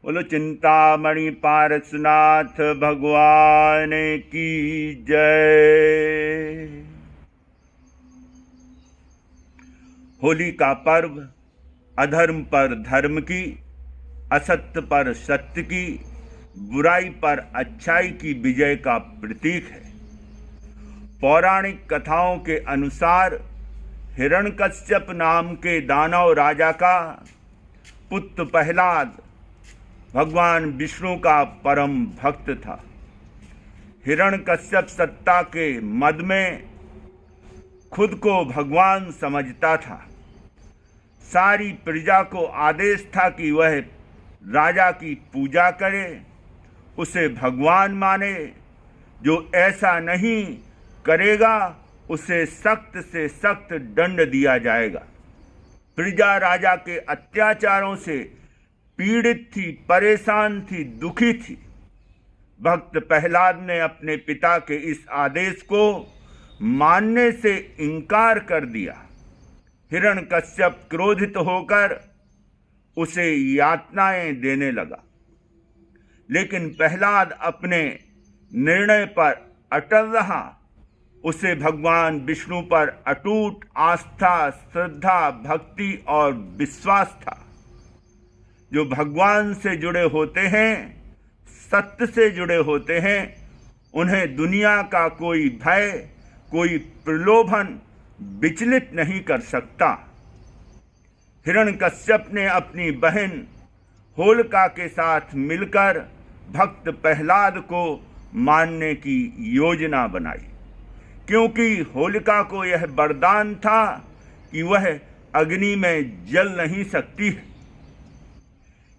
बोलो चिंतामणि पारसनाथ भगवान की जय। होली का पर्व अधर्म पर धर्म की, असत्य पर सत्य की, बुराई पर अच्छाई की विजय का प्रतीक है। पौराणिक कथाओं के अनुसार हिरण्यकश्यप नाम के दानव राजा का पुत्र प्रहलाद भगवान विष्णु का परम भक्त था। हिरण्यकश्यप सत्ता के मद में खुद को भगवान समझता था। सारी प्रजा को आदेश था कि वह राजा की पूजा करे, उसे भगवान माने। जो ऐसा नहीं करेगा उसे सख्त से सख्त दंड दिया जाएगा। प्रजा राजा के अत्याचारों से पीड़ित थी, परेशान थी, दुखी थी। भक्त प्रहलाद ने अपने पिता के इस आदेश को मानने से इनकार कर दिया। हिरण्यकश्यप क्रोधित होकर उसे यातनाएं देने लगा, लेकिन प्रहलाद अपने निर्णय पर अटल रहा। उसे भगवान विष्णु पर अटूट आस्था, श्रद्धा, भक्ति और विश्वास था। जो भगवान से जुड़े होते हैं, सत्य से जुड़े होते हैं, उन्हें दुनिया का कोई भय, कोई प्रलोभन विचलित नहीं कर सकता। हिरण्यकश्यप ने अपनी बहन होलिका के साथ मिलकर भक्त प्रहलाद को मारने की योजना बनाई, क्योंकि होलिका को यह वरदान था कि वह अग्नि में जल नहीं सकती है।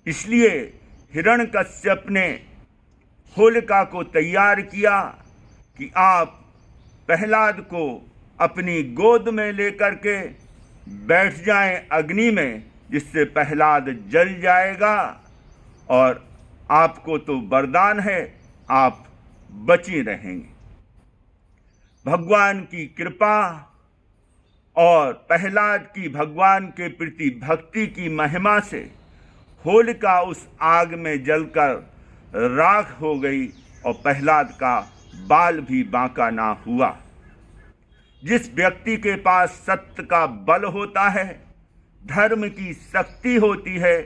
इसलिए हिरण्यकश्यप ने होलिका को तैयार किया कि आप प्रहलाद को अपनी गोद में लेकर के बैठ जाएं अग्नि में, जिससे प्रहलाद जल जाएगा और आपको तो वरदान है, आप बची रहेंगे। भगवान की कृपा और प्रहलाद की भगवान के प्रति भक्ति की महिमा से होलिका उस आग में जलकर राख हो गई और प्रहलाद का बाल भी बांका ना हुआ। जिस व्यक्ति के पास सत्य का बल होता है, धर्म की शक्ति होती है,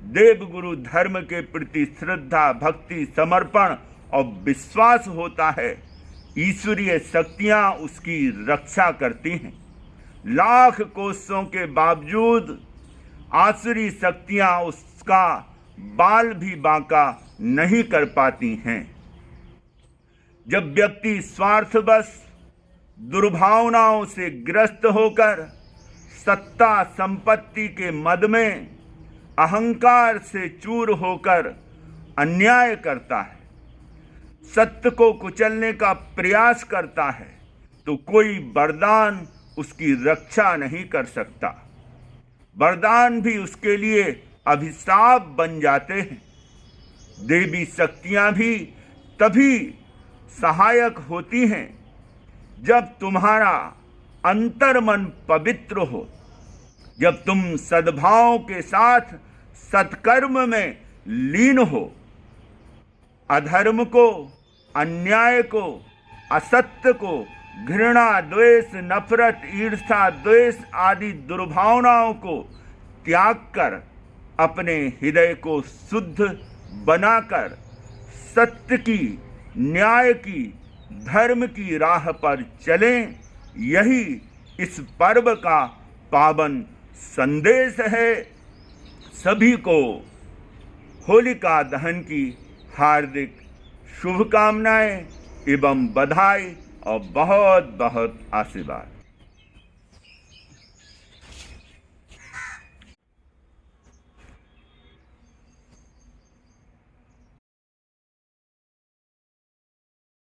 देवगुरु धर्म के प्रति श्रद्धा, भक्ति, समर्पण और विश्वास होता है, ईश्वरीय शक्तियां उसकी रक्षा करती हैं। लाख कोशिशों के बावजूद आसुरी शक्तियां उसका बाल भी बांका नहीं कर पाती हैं। जब व्यक्ति स्वार्थवश दुर्भावनाओं से ग्रस्त होकर सत्ता संपत्ति के मद में अहंकार से चूर होकर अन्याय करता है, सत्य को कुचलने का प्रयास करता है, तो कोई वरदान उसकी रक्षा नहीं कर सकता। वरदान भी उसके लिए अभिशाप बन जाते हैं। देवी शक्तियां भी तभी सहायक होती हैं जब तुम्हारा अंतर्मन पवित्र हो, जब तुम सद्भाव के साथ सत्कर्म में लीन हो। अधर्म को, अन्याय को, असत्य को, घृणा, द्वेष, नफरत, ईर्ष्या, द्वेष आदि दुर्भावनाओं को त्याग कर अपने हृदय को शुद्ध बनाकर सत्य की, न्याय की, धर्म की राह पर चलें। यही इस पर्व का पावन संदेश है। सभी को होलिका दहन की हार्दिक शुभकामनाएं एवं बधाई और बहुत बहुत आशीर्वाद।